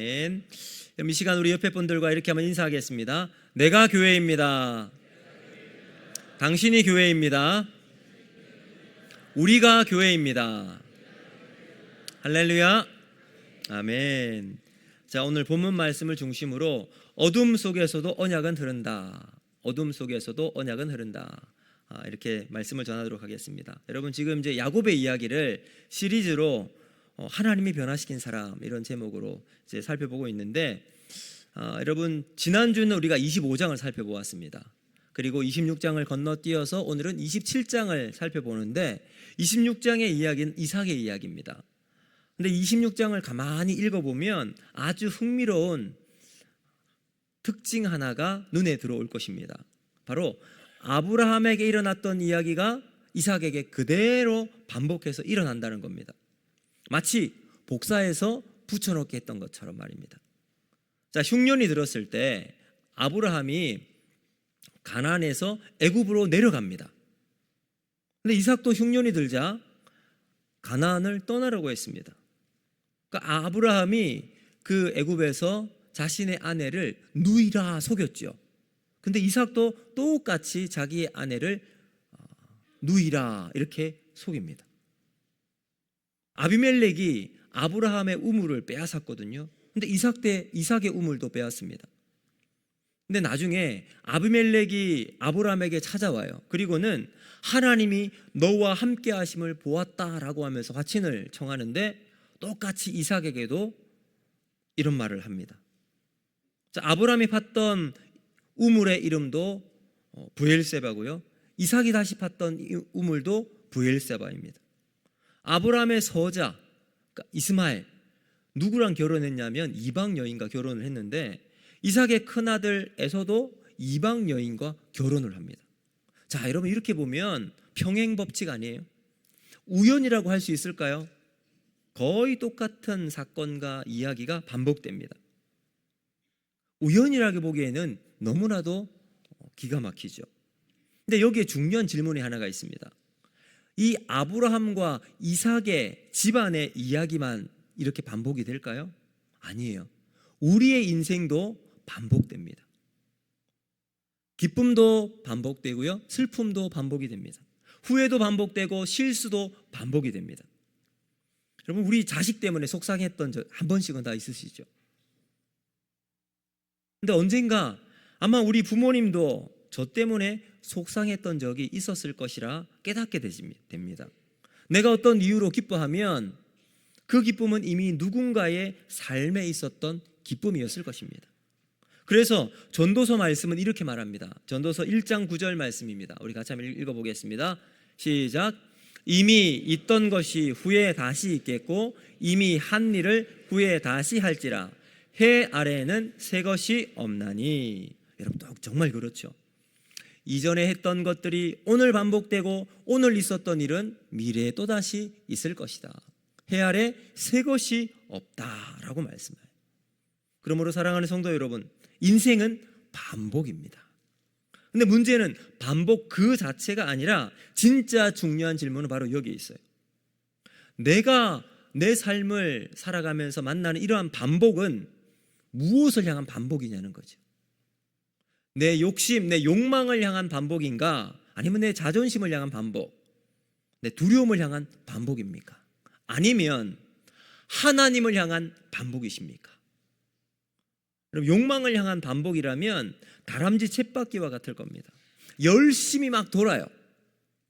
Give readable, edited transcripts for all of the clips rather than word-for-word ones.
그럼 이 시간 우리 옆에 분들과 이렇게 한번 인사하겠습니다. 내가 교회입니다. 당신이 교회입니다. 우리가 교회입니다. 할렐루야. 아멘. 자, 오늘 본문 말씀을 중심으로 어둠 속에서도 언약은 흐른다. 어둠 속에서도 언약은 흐른다. 이렇게 말씀을 전하도록 하겠습니다. 여러분, 지금 이제 야곱의 이야기를 시리즈로 하나님이 변화시킨 사람, 이런 제목으로 이제 살펴보고 있는데, 여러분, 지난주는 우리가 25장을 살펴보았습니다. 그리고 26장을 건너뛰어서 오늘은 27장을 살펴보는데, 26장의 이야기는 이삭의 이야기입니다. 근데 26장을 가만히 읽어보면 아주 흥미로운 특징 하나가 눈에 들어올 것입니다. 바로 아브라함에게 일어났던 이야기가 이삭에게 그대로 반복해서 일어난다는 겁니다. 마치 복사해서 붙여넣기 했던 것처럼 말입니다. 자, 흉년이 들었을 때 아브라함이 가나안에서 애굽으로 내려갑니다. 근데 이삭도 흉년이 들자 가나안을 떠나려고 했습니다. 그러니까 아브라함이 그 애굽에서 자신의 아내를 누이라 속였죠. 근데 이삭도 똑같이 자기의 아내를 누이라 이렇게 속입니다. 아비멜렉이 아브라함의 우물을 빼앗았거든요. 근데 이삭의 우물도 빼앗습니다. 근데 나중에 아비멜렉이 아브라함에게 찾아와요. 그리고는 하나님이 너와 함께 하심을 보았다라고 하면서 화친을 청하는데 똑같이 이삭에게도 이런 말을 합니다. 자, 아브라함이 팠던 우물의 이름도 브엘세바고요. 이삭이 다시 팠던 우물도 브엘세바입니다. 아브라함의 서자 그러니까 이스마엘, 누구랑 결혼했냐면 이방 여인과 결혼을 했는데, 이삭의 큰아들 에서도 이방 여인과 결혼을 합니다. 자, 여러분, 이렇게 보면 평행법칙 아니에요? 우연이라고 할 수 있을까요? 거의 똑같은 사건과 이야기가 반복됩니다. 우연이라고 보기에는 너무나도 기가 막히죠. 근데 여기에 중요한 질문이 하나가 있습니다. 이 아브라함과 이삭의 집안의 이야기만 이렇게 반복이 될까요? 아니에요. 우리의 인생도 반복됩니다. 기쁨도 반복되고요, 슬픔도 반복이 됩니다. 후회도 반복되고 실수도 반복이 됩니다. 여러분, 우리 자식 때문에 속상했던 적 한 번씩은 다 있으시죠? 근데 언젠가 아마 우리 부모님도 저 때문에 속상했던 적이 있었을 것이라 깨닫게 됩니다. 내가 어떤 이유로 기뻐하면 그 기쁨은 이미 누군가의 삶에 있었던 기쁨이었을 것입니다. 그래서 전도서 말씀은 이렇게 말합니다. 전도서 1장 9절 말씀입니다. 우리 같이 한번 읽어보겠습니다. 시작. 이미 있던 것이 후에 다시 있겠고 이미 한 일을 후에 다시 할지라 해 아래에는 새 것이 없나니. 여러분, 정말 그렇죠. 이전에 했던 것들이 오늘 반복되고 오늘 있었던 일은 미래에 또다시 있을 것이다. 해 아래 새 것이 없다라고 말씀해요. 그러므로 사랑하는 성도 여러분, 인생은 반복입니다. 근데 문제는 반복 그 자체가 아니라 진짜 중요한 질문은 바로 여기에 있어요. 내가 내 삶을 살아가면서 만나는 이러한 반복은 무엇을 향한 반복이냐는 거죠. 내 욕심, 내 욕망을 향한 반복인가? 아니면 내 자존심을 향한 반복, 내 두려움을 향한 반복입니까? 아니면 하나님을 향한 반복이십니까? 그럼 욕망을 향한 반복이라면 다람쥐 쳇바퀴와 같을 겁니다. 열심히 막 돌아요.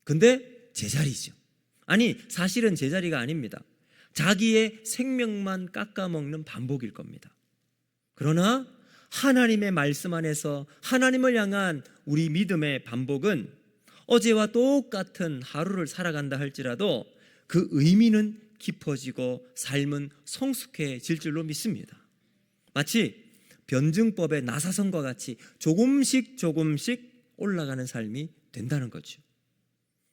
근데 제자리죠. 아니, 사실은 제자리가 아닙니다. 자기의 생명만 깎아먹는 반복일 겁니다. 그러나 하나님의 말씀 안에서 하나님을 향한 우리 믿음의 반복은 어제와 똑같은 하루를 살아간다 할지라도 그 의미는 깊어지고 삶은 성숙해질 줄로 믿습니다. 마치 변증법의 나사선과 같이 조금씩 올라가는 삶이 된다는 거죠.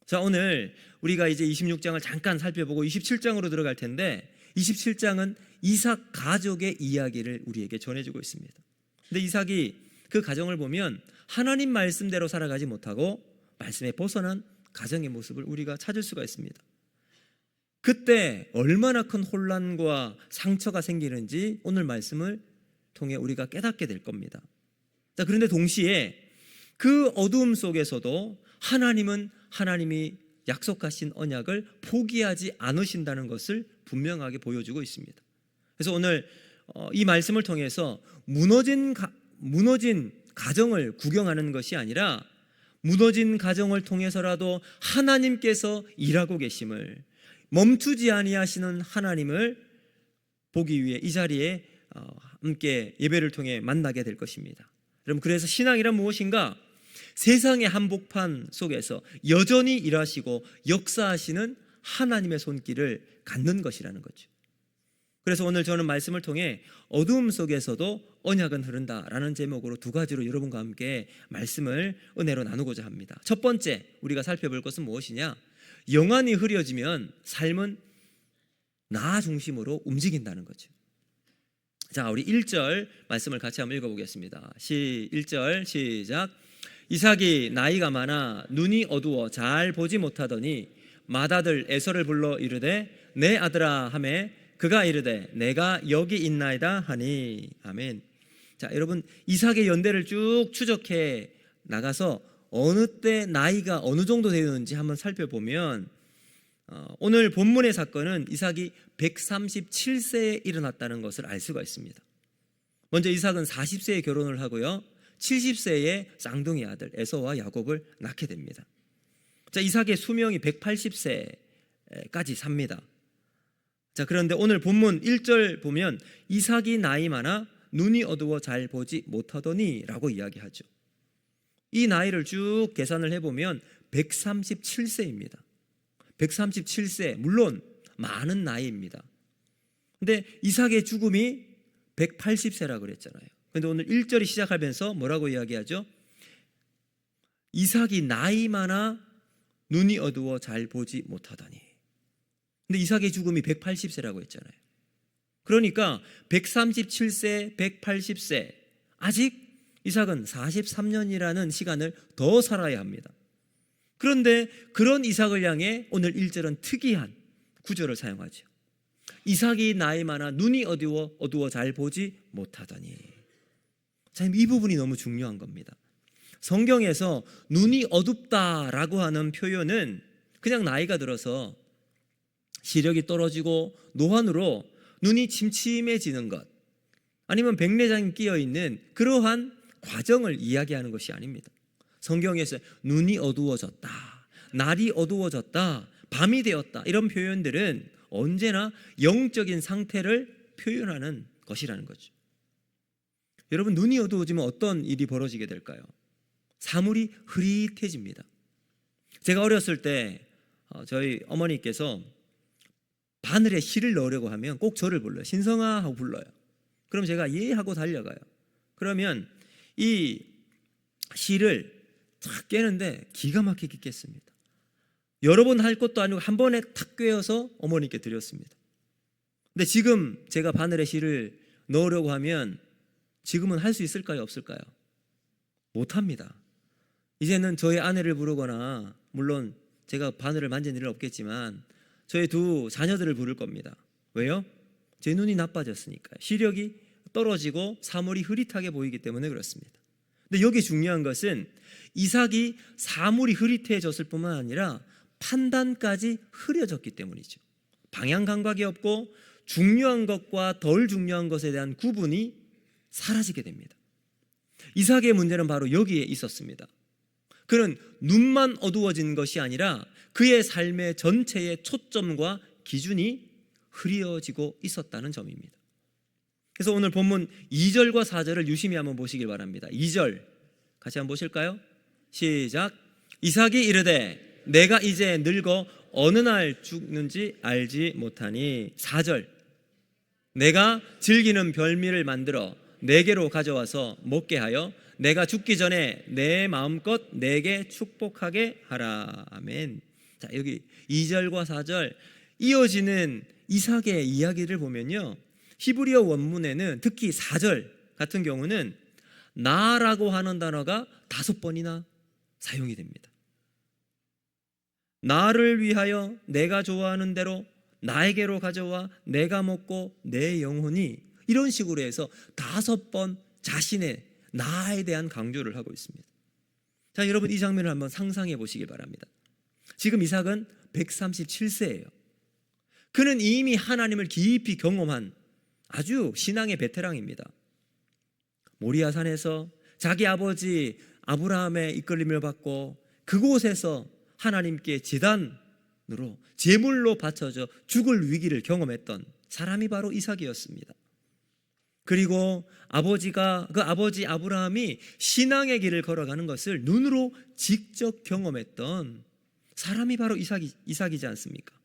자, 오늘 우리가 이제 26장을 잠깐 살펴보고 27장으로 들어갈 텐데, 27장은 이삭 가족의 이야기를 우리에게 전해주고 있습니다. 근데 이삭이 그 가정을 보면 하나님 말씀대로 살아가지 못하고 말씀에 벗어난 가정의 모습을 우리가 찾을 수가 있습니다. 그때 얼마나 큰 혼란과 상처가 생기는지 오늘 말씀을 통해 우리가 깨닫게 될 겁니다. 자, 그런데 동시에 그 어두움 속에서도 하나님은 하나님이 약속하신 언약을 포기하지 않으신다는 것을 분명하게 보여주고 있습니다. 그래서 오늘 이 말씀을 통해서 무너진 가정을 구경하는 것이 아니라 무너진 가정을 통해서라도 하나님께서 일하고 계심을, 멈추지 아니하시는 하나님을 보기 위해 이 자리에 함께 예배를 통해 만나게 될 것입니다. 여러분, 그래서 신앙이란 무엇인가? 세상의 한복판 속에서 여전히 일하시고 역사하시는 하나님의 손길을 갖는 것이라는 거죠. 그래서 오늘 저는 말씀을 통해 어두움 속에서도 언약은 흐른다라는 제목으로 두 가지로 여러분과 함께 말씀을 은혜로 나누고자 합니다. 첫 번째 우리가 살펴볼 것은 무엇이냐? 영안이 흐려지면 삶은 나 중심으로 움직인다는 거죠. 자, 우리 1절 말씀을 같이 한번 읽어보겠습니다. 1절 시작. 이삭이 나이가 많아 눈이 어두워 잘 보지 못하더니 맏아들 에서를 불러 이르되 내 아들아 하매 그가 이르되 내가 여기 있나이다 하니. 아멘. 자, 여러분, 이삭의 연대를 쭉 추적해 나가서 어느 때 나이가 어느 정도 되었는지 한번 살펴보면 오늘 본문의 사건은 이삭이 137세에 일어났다는 것을 알 수가 있습니다. 먼저 이삭은 40세에 결혼을 하고요, 70세에 쌍둥이 아들 에서와 야곱을 낳게 됩니다. 자, 이삭의 수명이 180세까지 삽니다. 자, 그런데 오늘 본문 1절 보면 이삭이 나이 많아 눈이 어두워 잘 보지 못하더니 라고 이야기하죠. 이 나이를 쭉 계산을 해보면 137세입니다. 137세, 물론 많은 나이입니다. 근데 이삭의 죽음이 180세라고 그랬잖아요. 근데 오늘 1절이 시작하면서 뭐라고 이야기하죠? 이삭이 나이 많아 눈이 어두워 잘 보지 못하더니. 근데 이삭의 죽음이 180세라고 했잖아요. 그러니까 137세, 180세, 아직 이삭은 43년이라는 시간을 더 살아야 합니다. 그런데 그런 이삭을 향해 오늘 1절은 특이한 구절을 사용하죠. 이삭이 나이 많아 눈이 어두워 잘 보지 못하더니. 자, 이 부분이 너무 중요한 겁니다. 성경에서 눈이 어둡다라고 하는 표현은 그냥 나이가 들어서 시력이 떨어지고 노환으로 눈이 침침해지는 것, 아니면 백내장이 끼어있는 그러한 과정을 이야기하는 것이 아닙니다. 성경에서 눈이 어두워졌다, 날이 어두워졌다, 밤이 되었다, 이런 표현들은 언제나 영적인 상태를 표현하는 것이라는 거죠. 여러분, 눈이 어두워지면 어떤 일이 벌어지게 될까요? 사물이 흐릿해집니다. 제가 어렸을 때 저희 어머니께서 바늘에 실을 넣으려고 하면 꼭 저를 불러요. 신성아 하고 불러요. 그럼 제가 예 하고 달려가요. 그러면 이 실을 탁 깨는데 기가 막히게 깼습니다. 여러 번 할 것도 아니고 한 번에 탁 꿰어서 어머니께 드렸습니다. 근데 지금 제가 바늘에 실을 넣으려고 하면 지금은 할 수 있을까요? 없을까요? 못합니다. 이제는 저희 아내를 부르거나, 물론 제가 바늘을 만진 일은 없겠지만 저희 두 자녀들을 부를 겁니다. 왜요? 제 눈이 나빠졌으니까요. 시력이 떨어지고 사물이 흐릿하게 보이기 때문에 그렇습니다. 근데 여기 중요한 것은 이삭이 사물이 흐릿해졌을 뿐만 아니라 판단까지 흐려졌기 때문이죠. 방향 감각이 없고 중요한 것과 덜 중요한 것에 대한 구분이 사라지게 됩니다. 이삭의 문제는 바로 여기에 있었습니다. 그는 눈만 어두워진 것이 아니라 그의 삶의 전체의 초점과 기준이 흐려지고 있었다는 점입니다. 그래서 오늘 본문 2절과 4절을 유심히 한번 보시길 바랍니다. 2절 같이 한번 보실까요? 시작. 이삭이 이르되 내가 이제 늙어 어느 날 죽는지 알지 못하니. 4절. 내가 즐기는 별미를 만들어 내게로 가져와서 먹게 하여 내가 죽기 전에 내 마음껏 내게 축복하게 하라. 아멘. 자, 여기 2절과 4절 이어지는 이삭의 이야기를 보면요, 히브리어 원문에는 특히 4절 같은 경우는 나라고 하는 단어가 5번이나 사용이 됩니다. 나를 위하여 내가 좋아하는 대로 나에게로 가져와 내가 먹고 내 영혼이, 이런 식으로 해서 5번 자신의 나에 대한 강조를 하고 있습니다. 자, 여러분 이 장면을 한번 상상해 보시길 바랍니다. 지금 이삭은 137세예요. 그는 이미 하나님을 깊이 경험한 아주 신앙의 베테랑입니다. 모리아 산에서 자기 아버지 아브라함의 이끌림을 받고 그곳에서 하나님께 제단으로 제물로 바쳐져 죽을 위기를 경험했던 사람이 바로 이삭이었습니다. 그리고 그 아버지 아브라함이 신앙의 길을 걸어가는 것을 눈으로 직접 경험했던 사람이 바로 이삭이지 않습니까?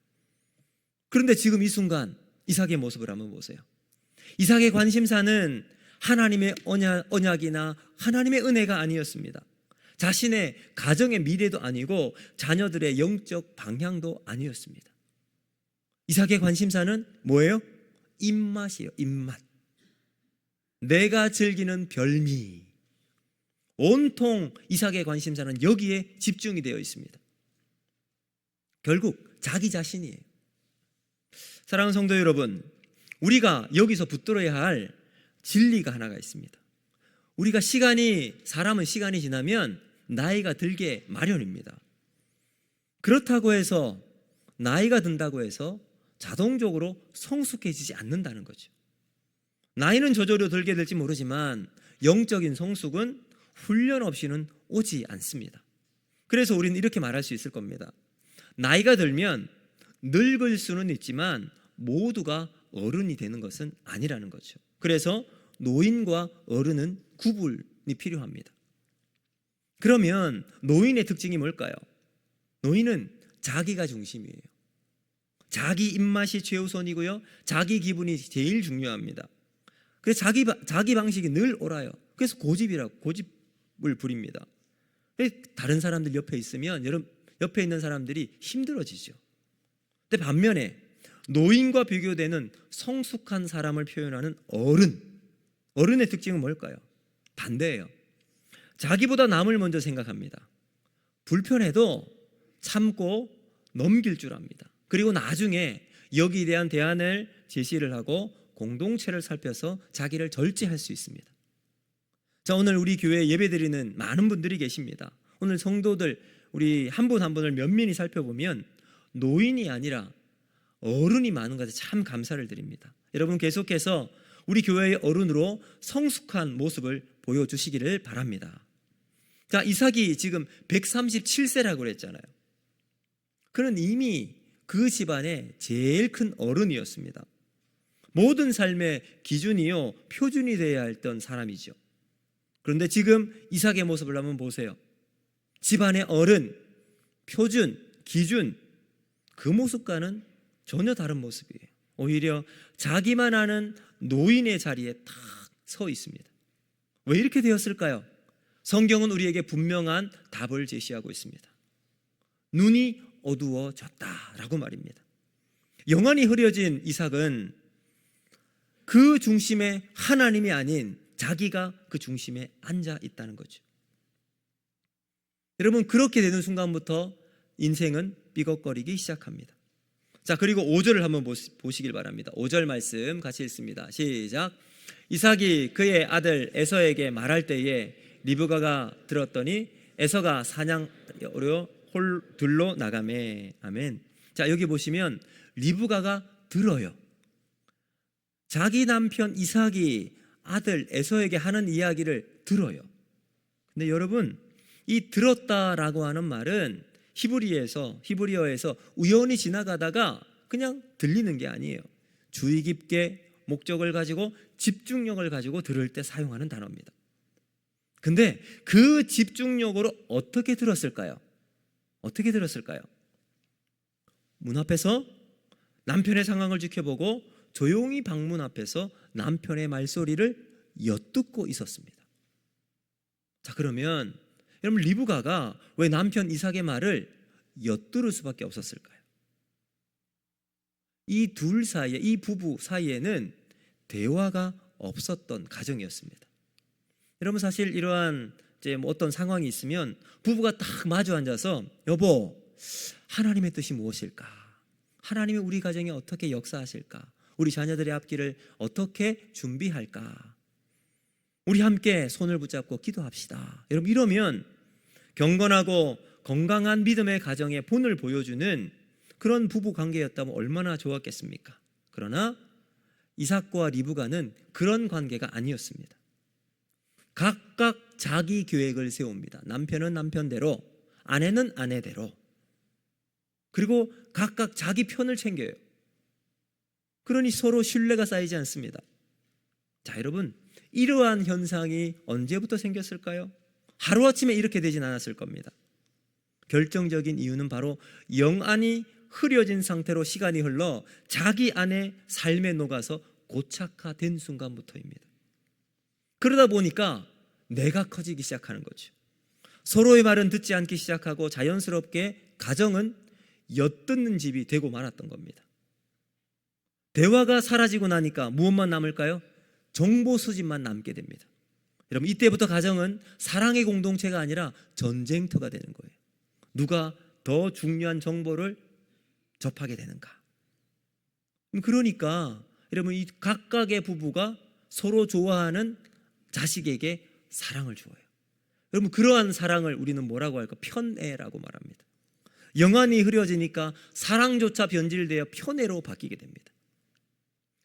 그런데 지금 이 순간 이삭의 모습을 한번 보세요. 이삭의 관심사는 하나님의 언약이나 하나님의 은혜가 아니었습니다. 자신의 가정의 미래도 아니고 자녀들의 영적 방향도 아니었습니다. 이삭의 관심사는 뭐예요? 입맛이에요. 입맛. 내가 즐기는 별미. 온통 이삭의 관심사는 여기에 집중이 되어 있습니다. 결국 자기 자신이에요. 사랑하는 성도 여러분, 우리가 여기서 붙들어야 할 진리가 하나가 있습니다. 우리가 사람은 시간이 지나면 나이가 들게 마련입니다. 그렇다고 해서 나이가 든다고 해서 자동적으로 성숙해지지 않는다는 거죠. 나이는 저절로 들게 될지 모르지만 영적인 성숙은 훈련 없이는 오지 않습니다. 그래서 우리는 이렇게 말할 수 있을 겁니다. 나이가 들면 늙을 수는 있지만 모두가 어른이 되는 것은 아니라는 거죠. 그래서 노인과 어른은 구분이 필요합니다. 그러면 노인의 특징이 뭘까요? 노인은 자기가 중심이에요. 자기 입맛이 최우선이고요, 자기 기분이 제일 중요합니다. 그래서 자기 방식이 늘 옳아요. 그래서 고집을 부립니다. 다른 사람들 옆에 있으면 옆에 있는 사람들이 힘들어지죠. 근데 반면에 노인과 비교되는 성숙한 사람을 표현하는 어른의 특징은 뭘까요? 반대예요. 자기보다 남을 먼저 생각합니다. 불편해도 참고 넘길 줄 압니다. 그리고 나중에 여기에 대한 대안을 제시를 하고 공동체를 살펴서 자기를 절제할 수 있습니다. 자, 오늘 우리 교회에 예배드리는 많은 분들이 계십니다. 오늘 성도들 우리 한 분 한 분을 면밀히 살펴보면 노인이 아니라 어른이 많은 것에 참 감사를 드립니다. 여러분 계속해서 우리 교회의 어른으로 성숙한 모습을 보여주시기를 바랍니다. 자, 이삭이 지금 137세라고 그랬잖아요. 그는 이미 그 집안의 제일 큰 어른이었습니다. 모든 삶의 기준이요, 표준이 되어야 했던 사람이죠. 그런데 지금 이삭의 모습을 한번 보세요. 집안의 어른, 표준, 기준, 그 모습과는 전혀 다른 모습이에요. 오히려 자기만 아는 노인의 자리에 탁 서 있습니다. 왜 이렇게 되었을까요? 성경은 우리에게 분명한 답을 제시하고 있습니다. 눈이 어두워졌다라고 말입니다. 영안이 흐려진 이삭은 그 중심에 하나님이 아닌 자기가 그 중심에 앉아 있다는 거죠. 여러분, 그렇게 되는 순간부터 인생은 삐걱거리기 시작합니다. 자, 그리고 5절을 한번 보시길 바랍니다. 5절 말씀 같이 읽습니다. 시작. 이삭이 그의 아들 에서에게 말할 때에 리브가가 들었더니 에서가 사냥하러 들로 나가매. 아멘. 자, 여기 보시면 리브가가 들어요. 자기 남편 이삭이 아들 에서에게 하는 이야기를 들어요. 근데 여러분, 이 들었다라고 하는 말은 히브리어에서 우연히 지나가다가 그냥 들리는 게 아니에요. 주의 깊게 목적을 가지고 집중력을 가지고 들을 때 사용하는 단어입니다. 근데 그 집중력으로 어떻게 들었을까요? 문 앞에서 남편의 상황을 지켜보고 조용히 방문 앞에서 남편의 말소리를 엿듣고 있었습니다. 자, 그러면 여러분, 리브가가 왜 남편 이삭의 말을 엿들을 수밖에 없었을까요? 이 부부 사이에는 대화가 없었던 가정이었습니다. 여러분, 사실 이러한 어떤 상황이 있으면 부부가 딱 마주 앉아서 여보, 하나님의 뜻이 무엇일까? 하나님이 우리 가정에 어떻게 역사하실까? 우리 자녀들의 앞길을 어떻게 준비할까? 우리 함께 손을 붙잡고 기도합시다. 여러분, 이러면 경건하고 건강한 믿음의 가정의 본을 보여주는 그런 부부 관계였다면 얼마나 좋았겠습니까? 그러나 이삭과 리브가는 그런 관계가 아니었습니다. 각각 자기 계획을 세웁니다. 남편은 남편대로, 아내는 아내대로. 그리고 각각 자기 편을 챙겨요. 그러니 서로 신뢰가 쌓이지 않습니다. 자, 여러분, 이러한 현상이 언제부터 생겼을까요? 하루아침에 이렇게 되진 않았을 겁니다. 결정적인 이유는 바로 영안이 흐려진 상태로 시간이 흘러 자기 안에 삶에 녹아서 고착화된 순간부터입니다. 그러다 보니까 내가 커지기 시작하는 거죠. 서로의 말은 듣지 않기 시작하고 자연스럽게 가정은 엿듣는 집이 되고 말았던 겁니다. 대화가 사라지고 나니까 무엇만 남을까요? 정보 수집만 남게 됩니다. 여러분, 이때부터 가정은 사랑의 공동체가 아니라 전쟁터가 되는 거예요. 누가 더 중요한 정보를 접하게 되는가? 그러니까 여러분, 이 각각의 부부가 서로 좋아하는 자식에게 사랑을 주어요. 여러분, 그러한 사랑을 우리는 뭐라고 할까? 편애라고 말합니다. 영안이 흐려지니까 사랑조차 변질되어 편애로 바뀌게 됩니다.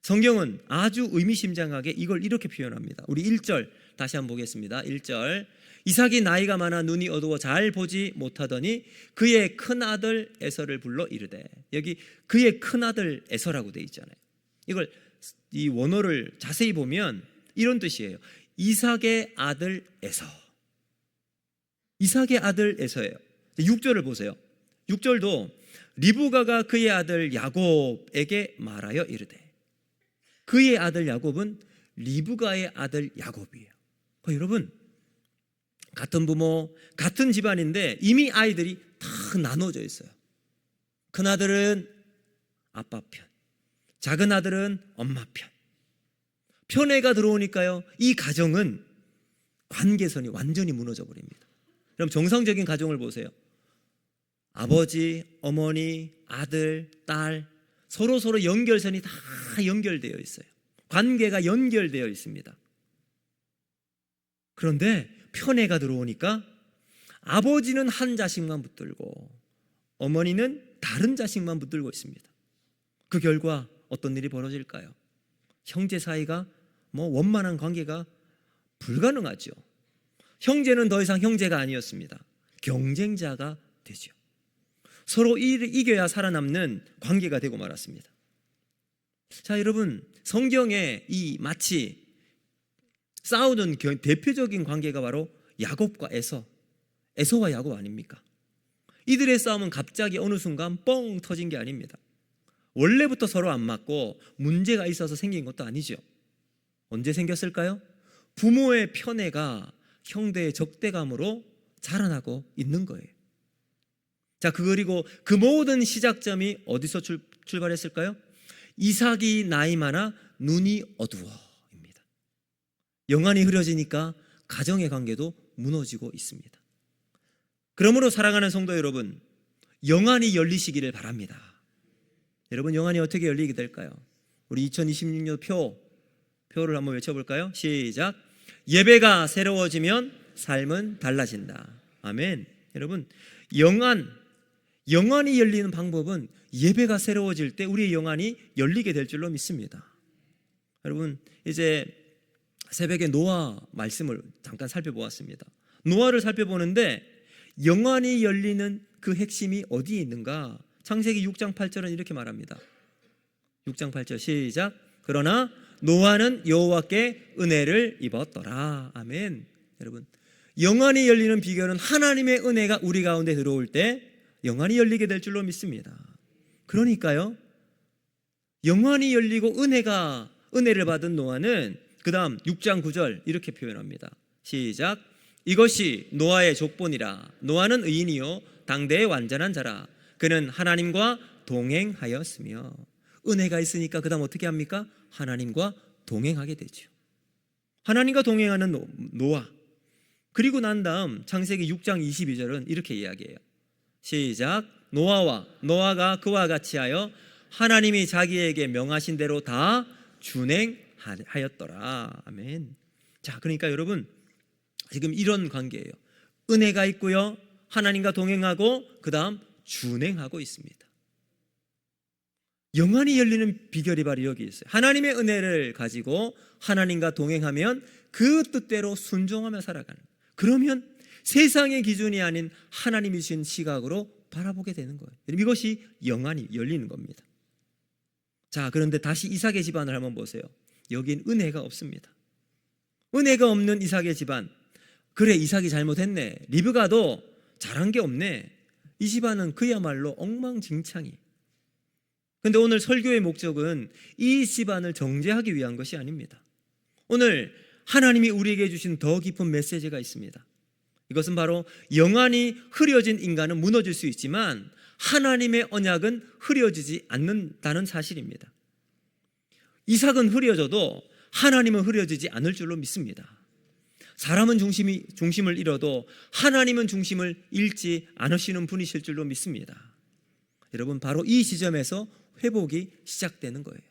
성경은 아주 의미심장하게 이걸 이렇게 표현합니다. 우리 1절 다시 한번 보겠습니다. 1절, 이삭이 나이가 많아 눈이 어두워 잘 보지 못하더니 그의 큰아들 에서를 불러 이르되, 여기 그의 큰아들 에서라고 돼 있잖아요. 이걸 이 원어를 자세히 보면 이런 뜻이에요. 이삭의 아들 에서. 이삭의 아들 에서예요. 6절을 보세요. 6절도 리브가가 그의 아들 야곱에게 말하여 이르되, 그의 아들 야곱은 리브가의 아들 야곱이에요. 여러분, 같은 부모, 같은 집안인데 이미 아이들이 다 나눠져 있어요. 큰아들은 아빠 편, 작은 아들은 엄마 편. 편애가 들어오니까요, 이 가정은 관계선이 완전히 무너져 버립니다. 그럼 정상적인 가정을 보세요. 아버지, 어머니, 아들, 딸, 서로 연결선이 다 연결되어 있어요. 관계가 연결되어 있습니다. 그런데 편애가 들어오니까 아버지는 한 자식만 붙들고 어머니는 다른 자식만 붙들고 있습니다. 그 결과 어떤 일이 벌어질까요? 형제 사이가 원만한 관계가 불가능하죠. 형제는 더 이상 형제가 아니었습니다. 경쟁자가 되죠. 서로 이겨야 살아남는 관계가 되고 말았습니다. 자, 여러분, 성경에 이 마치 싸우는 대표적인 관계가 바로 야곱과 에서와 야곱 아닙니까? 이들의 싸움은 갑자기 어느 순간 뻥 터진 게 아닙니다. 원래부터 서로 안 맞고 문제가 있어서 생긴 것도 아니죠. 언제 생겼을까요? 부모의 편애가 형제의 적대감으로 자라나고 있는 거예요. 자, 그리고 그 모든 시작점이 어디서 출발했을까요? 이삭이 나이 많아 눈이 어두워입니다. 영안이 흐려지니까 가정의 관계도 무너지고 있습니다. 그러므로 사랑하는 성도 여러분, 영안이 열리시기를 바랍니다. 여러분, 영안이 어떻게 열리게 될까요? 우리 2026년 표를 한번 외쳐볼까요? 시작. 예배가 새로워지면 삶은 달라진다. 아멘. 여러분, 영안이 열리는 방법은 예배가 새로워질 때 우리의 영안이 열리게 될 줄로 믿습니다. 여러분, 이제 새벽에 노아 말씀을 잠깐 살펴보았습니다. 노아를 살펴보는데 영안이 열리는 그 핵심이 어디에 있는가? 창세기 6장 8절은 이렇게 말합니다. 6장 8절 시작. 그러나 노아는 여호와께 은혜를 입었더라. 아멘. 여러분, 영안이 열리는 비결은 하나님의 은혜가 우리 가운데 들어올 때 영안이 열리게 될 줄로 믿습니다. 그러니까요, 영안이 열리고 은혜를 받은 노아는 그 다음 6장 9절 이렇게 표현합니다. 시작. 이것이 노아의 족본이라. 노아는 의인이요 당대의 완전한 자라. 그는 하나님과 동행하였으며. 은혜가 있으니까 그 다음 어떻게 합니까? 하나님과 동행하게 되죠. 하나님과 동행하는 노아. 그리고 난 다음 창세기 6장 22절은 이렇게 이야기해요. 시작. 노아가 그와 같이 하여 하나님이 자기에게 명하신 대로 다 준행하였더라. 아멘. 자, 그러니까 여러분 지금 이런 관계예요. 은혜가 있고요, 하나님과 동행하고 그 다음 준행하고 있습니다. 영안이 열리는 비결이 바로 여기 있어요. 하나님의 은혜를 가지고 하나님과 동행하면 그 뜻대로 순종하며 살아가는, 그러면 세상의 기준이 아닌 하나님이 주신 시각으로 바라보게 되는 거예요. 이것이 영안이 열리는 겁니다. 자, 그런데 다시 이삭의 집안을 한번 보세요. 여긴 은혜가 없습니다. 은혜가 없는 이삭의 집안. 그래, 이삭이 잘못했네. 리브가도 잘한 게 없네. 이 집안은 그야말로 엉망진창이. 근데 오늘 설교의 목적은 이 집안을 정죄하기 위한 것이 아닙니다. 오늘 하나님이 우리에게 주신 더 깊은 메시지가 있습니다. 이것은 바로 영안이 흐려진 인간은 무너질 수 있지만 하나님의 언약은 흐려지지 않는다는 사실입니다. 이삭은 흐려져도 하나님은 흐려지지 않을 줄로 믿습니다. 사람은 중심을 잃어도 하나님은 중심을 잃지 않으시는 분이실 줄로 믿습니다. 여러분, 바로 이 지점에서 회복이 시작되는 거예요.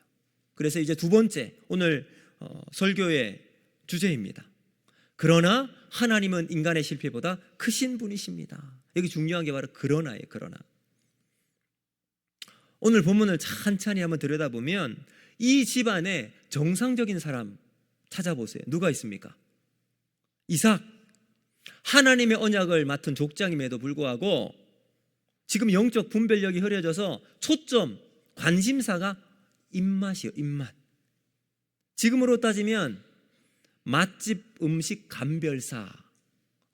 그래서 이제 두 번째, 오늘 설교의 주제입니다. 그러나 하나님은 인간의 실패보다 크신 분이십니다. 여기 중요한 게 바로 그러나예요. 그러나 오늘 본문을 찬찬히 한번 들여다보면 이 집안에 정상적인 사람 찾아보세요. 누가 있습니까? 이삭. 하나님의 언약을 맡은 족장임에도 불구하고 지금 영적 분별력이 흐려져서 초점, 관심사가 입맛이요. 입맛. 지금으로 따지면 맛집 음식 감별사,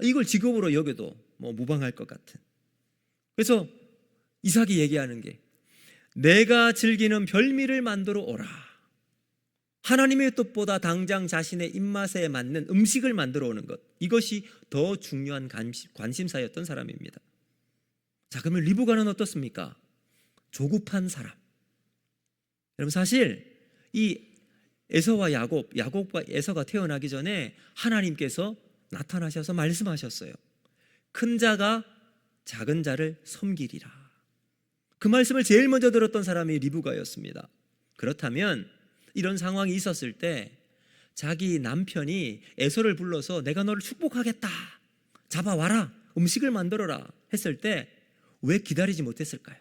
이걸 직업으로 여겨도 무방할 것 같은. 그래서 이삭이 얘기하는 게 내가 즐기는 별미를 만들어 오라. 하나님의 뜻보다 당장 자신의 입맛에 맞는 음식을 만들어 오는 것, 이것이 더 중요한 관심사였던 사람입니다. 자, 그러면 리브가는 어떻습니까? 조급한 사람. 여러분, 사실 이 에서와 야곱과 에서가 태어나기 전에 하나님께서 나타나셔서 말씀하셨어요. 큰 자가 작은 자를 섬기리라. 그 말씀을 제일 먼저 들었던 사람이 리브가였습니다. 그렇다면 이런 상황이 있었을 때 자기 남편이 에서를 불러서 내가 너를 축복하겠다, 잡아와라, 음식을 만들어라 했을 때 왜 기다리지 못했을까요?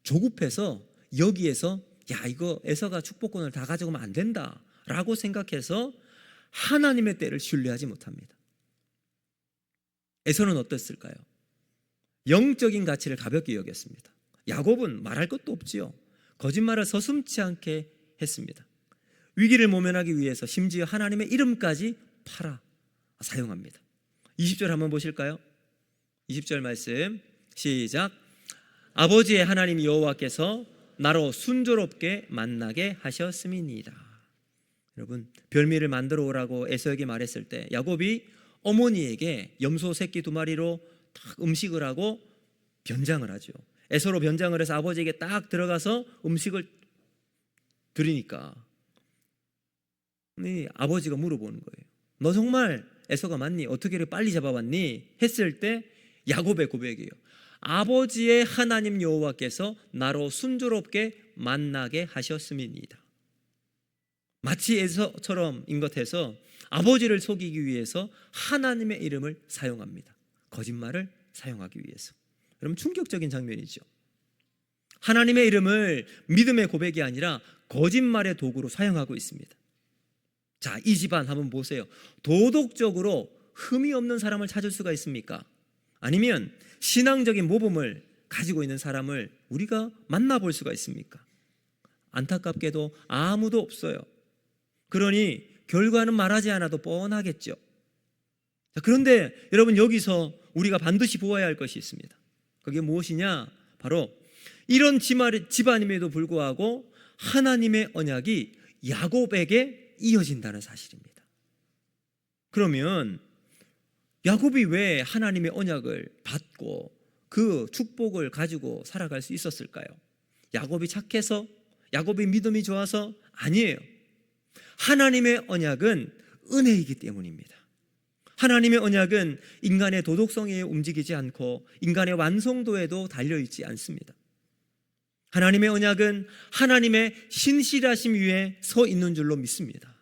조급해서 여기에서 야, 이거 에서가 축복권을 다 가져가면 안 된다 라고 생각해서 하나님의 때를 신뢰하지 못합니다. 에서는 어땠을까요? 영적인 가치를 가볍게 여겼습니다. 야곱은 말할 것도 없지요. 거짓말을 서슴지 않게 했습니다. 위기를 모면하기 위해서 심지어 하나님의 이름까지 팔아 사용합니다. 20절 한번 보실까요? 20절 말씀 시작. 아버지의 하나님 여호와께서 나로 순조롭게 만나게 하셨음이니이다. 여러분, 별미를 만들어 오라고 에서에게 말했을 때 야곱이 어머니에게 염소 새끼 2마리로 딱 음식을 하고 변장을 하죠. 에서로 변장을 해서 아버지에게 딱 들어가서 음식을 드리니까 아버지가 물어보는 거예요. 너 정말 에서가 맞니? 어떻게 이렇게 빨리 잡아왔니? 했을 때 야곱의 고백이에요. 아버지의 하나님 여호와께서 나로 순조롭게 만나게 하셨음이니이다. 마치 에서처럼인 것 해서 아버지를 속이기 위해서 하나님의 이름을 사용합니다. 거짓말을 사용하기 위해서. 여러분, 충격적인 장면이죠. 하나님의 이름을 믿음의 고백이 아니라 거짓말의 도구로 사용하고 있습니다. 자, 이 집안 한번 보세요. 도덕적으로 흠이 없는 사람을 찾을 수가 있습니까? 아니면 신앙적인 모범을 가지고 있는 사람을 우리가 만나볼 수가 있습니까? 안타깝게도 아무도 없어요. 그러니 결과는 말하지 않아도 뻔하겠죠. 자, 그런데 여러분, 여기서 우리가 반드시 보아야 할 것이 있습니다. 그게 무엇이냐? 바로 이런 집안임에도 불구하고 하나님의 언약이 야곱에게 이어진다는 사실입니다. 그러면 야곱이 왜 하나님의 언약을 받고 그 축복을 가지고 살아갈 수 있었을까요? 야곱이 착해서? 야곱이 믿음이 좋아서? 아니에요. 하나님의 언약은 은혜이기 때문입니다. 하나님의 언약은 인간의 도덕성에 움직이지 않고 인간의 완성도에도 달려있지 않습니다. 하나님의 언약은 하나님의 신실하심 위에 서 있는 줄로 믿습니다.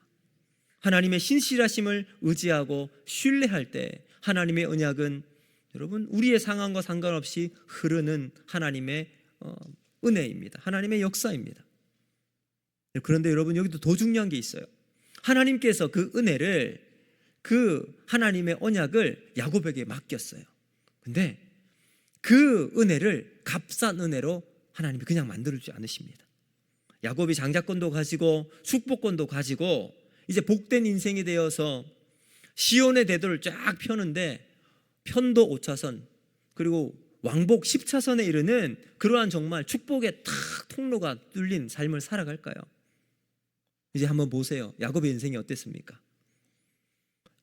하나님의 신실하심을 의지하고 신뢰할 때 하나님의 언약은 여러분 우리의 상황과 상관없이 흐르는 하나님의 은혜입니다. 하나님의 역사입니다. 그런데 여러분 여기도 더 중요한 게 있어요. 하나님께서 그 은혜를, 그 하나님의 언약을 야곱에게 맡겼어요. 근데 그 은혜를 값싼 은혜로 하나님이 그냥 만들지 않으십니다. 야곱이 장자권도 가지고 축복권도 가지고 이제 복된 인생이 되어서 시온의 대도를 쫙 펴는데 편도 5차선 그리고 왕복 10차선에 이르는 그러한 정말 축복의 탁 통로가 뚫린 삶을 살아갈까요? 이제 한번 보세요. 야곱의 인생이 어땠습니까?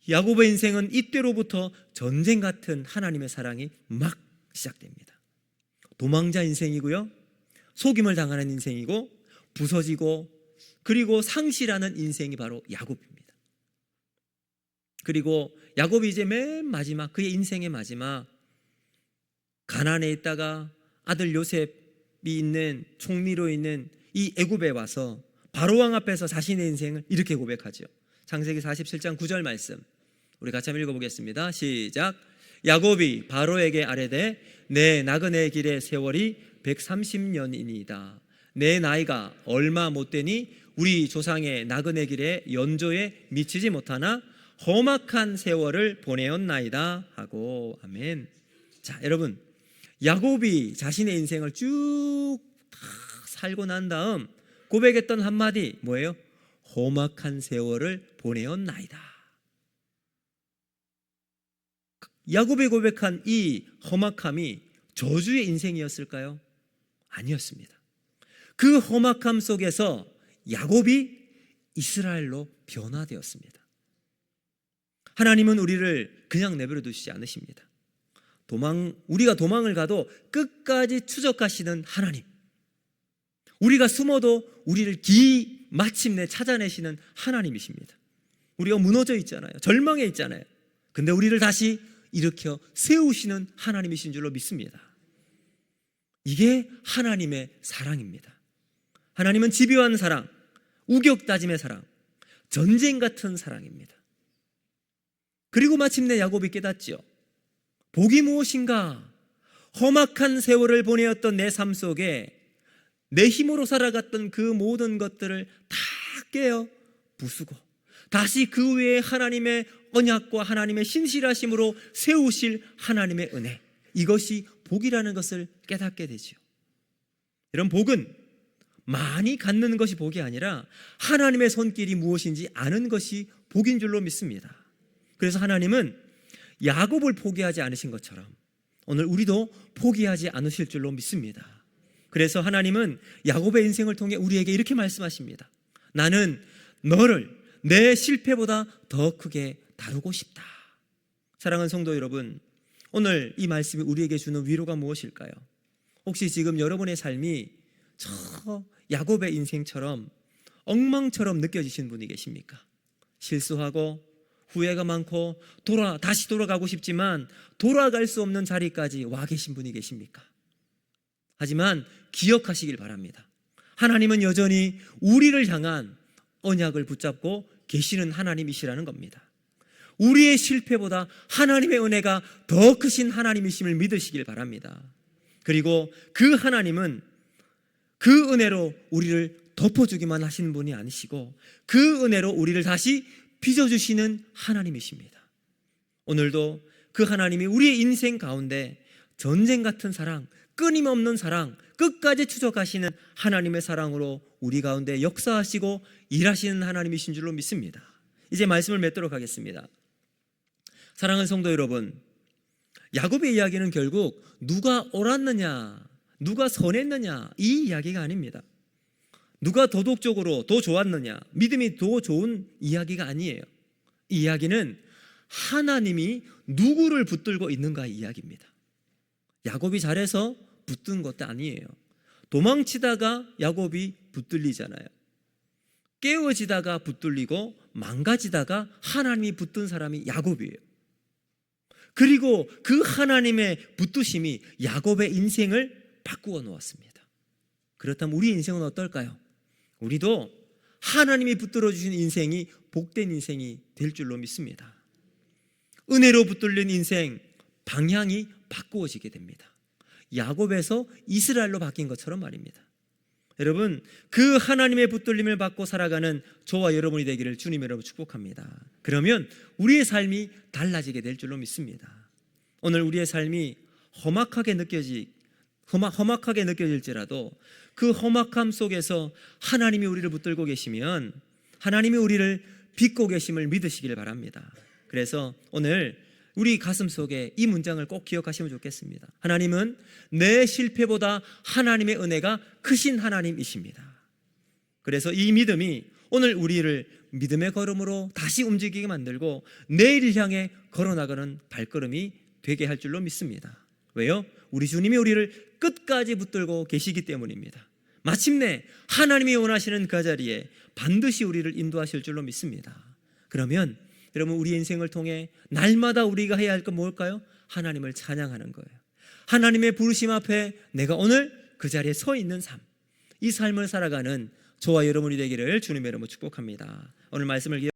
야곱의 인생은 이때로부터 전쟁 같은 하나님의 사랑이 막 시작됩니다. 도망자 인생이고요, 속임을 당하는 인생이고, 부서지고, 그리고 상실하는 인생이 바로 야곱입니다. 그리고 야곱이 이제 맨 마지막, 그의 인생의 마지막, 가나안에 있다가 아들 요셉이 있는 총리로 있는 이 애굽에 와서 바로왕 앞에서 자신의 인생을 이렇게 고백하죠. 창세기 47장 9절 말씀 우리 같이 한번 읽어보겠습니다. 시작. 야곱이 바로에게 아뢰되 내 나그네 길의 세월이 130년이니이다. 내 나이가 얼마 못되니 우리 조상의 나그네 길의 연조에 미치지 못하나 험악한 세월을 보내었나이다 하고. 아멘. 자, 여러분, 야곱이 자신의 인생을 쭉 살고 난 다음 고백했던 한마디 뭐예요? 험악한 세월을 보내었나이다. 야곱이 고백한 이 험악함이 저주의 인생이었을까요? 아니었습니다. 그 험악함 속에서 야곱이 이스라엘로 변화되었습니다. 하나님은 우리를 그냥 내버려 두시지 않으십니다. 우리가 도망을 가도 끝까지 추적하시는 하나님, 우리가 숨어도 우리를 마침내 찾아내시는 하나님이십니다. 우리가 무너져 있잖아요. 절망해 있잖아요. 근데 우리를 다시 일으켜 세우시는 하나님이신 줄로 믿습니다. 이게 하나님의 사랑입니다. 하나님은 집요한 사랑, 우격다짐의 사랑, 전쟁 같은 사랑입니다. 그리고 마침내 야곱이 깨닫지요. 복이 무엇인가? 험악한 세월을 보내었던 내 삶 속에 내 힘으로 살아갔던 그 모든 것들을 다 깨어 부수고 다시 그 외에 하나님의 언약과 하나님의 신실하심으로 세우실 하나님의 은혜, 이것이 복이라는 것을 깨닫게 되죠. 이런 복은 많이 갖는 것이 복이 아니라 하나님의 손길이 무엇인지 아는 것이 복인 줄로 믿습니다. 그래서 하나님은 야곱을 포기하지 않으신 것처럼 오늘 우리도 포기하지 않으실 줄로 믿습니다. 그래서 하나님은 야곱의 인생을 통해 우리에게 이렇게 말씀하십니다. 나는 너를 내 실패보다 더 크게 다루고 싶다. 사랑하는 성도 여러분, 오늘 이 말씀이 우리에게 주는 위로가 무엇일까요? 혹시 지금 여러분의 삶이 저 야곱의 인생처럼 엉망처럼 느껴지시는 분이 계십니까? 실수하고 후회가 많고 다시 돌아가고 싶지만 돌아갈 수 없는 자리까지 와 계신 분이 계십니까? 하지만 기억하시길 바랍니다. 하나님은 여전히 우리를 향한 언약을 붙잡고 계시는 하나님이시라는 겁니다. 우리의 실패보다 하나님의 은혜가 더 크신 하나님이심을 믿으시길 바랍니다. 그리고 그 하나님은 그 은혜로 우리를 덮어주기만 하시는 분이 아니시고 그 은혜로 우리를 다시 빚어주시는 하나님이십니다. 오늘도 그 하나님이 우리의 인생 가운데 전쟁 같은 사랑, 끊임없는 사랑, 끝까지 추적하시는 하나님의 사랑으로 우리 가운데 역사하시고 일하시는 하나님이신 줄로 믿습니다. 이제 말씀을 맺도록 하겠습니다. 사랑하는 성도 여러분, 야곱의 이야기는 결국 누가 옳았느냐, 누가 선했느냐 이 이야기가 아닙니다. 누가 도덕적으로 더 좋았느냐, 믿음이 더 좋은 이야기가 아니에요. 이 이야기는 하나님이 누구를 붙들고 있는가 이야기입니다. 야곱이 잘해서 붙든 것도 아니에요. 도망치다가 야곱이 붙들리잖아요. 깨어지다가 붙들리고 망가지다가 하나님이 붙든 사람이 야곱이에요. 그리고 그 하나님의 붙드심이 야곱의 인생을 바꾸어 놓았습니다. 그렇다면 우리 인생은 어떨까요? 우리도 하나님이 붙들어 주신 인생이 복된 인생이 될 줄로 믿습니다. 은혜로 붙들린 인생, 방향이 바꾸어지게 됩니다. 야곱에서 이스라엘로 바뀐 것처럼 말입니다. 여러분, 그 하나님의 붙들림을 받고 살아가는 저와 여러분이 되기를 주님 여러분 축복합니다. 그러면 우리의 삶이 달라지게 될 줄로 믿습니다. 오늘 우리의 삶이 험악하게 느껴질지라도 그 험악함 속에서 하나님이 우리를 붙들고 계시면 하나님이 우리를 빚고 계심을 믿으시길 바랍니다. 그래서 오늘 우리 가슴 속에 이 문장을 꼭 기억하시면 좋겠습니다. 하나님은 내 실패보다 하나님의 은혜가 크신 하나님이십니다. 그래서 이 믿음이 오늘 우리를 믿음의 걸음으로 다시 움직이게 만들고 내일을 향해 걸어나가는 발걸음이 되게 할 줄로 믿습니다. 왜요? 우리 주님이 우리를 끝까지 붙들고 계시기 때문입니다. 마침내 하나님이 원하시는 그 자리에 반드시 우리를 인도하실 줄로 믿습니다. 그러면 여러분, 우리 인생을 통해 날마다 우리가 해야 할 건 뭘까요? 하나님을 찬양하는 거예요. 하나님의 부르심 앞에 내가 오늘 그 자리에 서 있는 삶, 이 삶을 살아가는 저와 여러분이 되기를 주님의 이름으로 축복합니다. 오늘 말씀을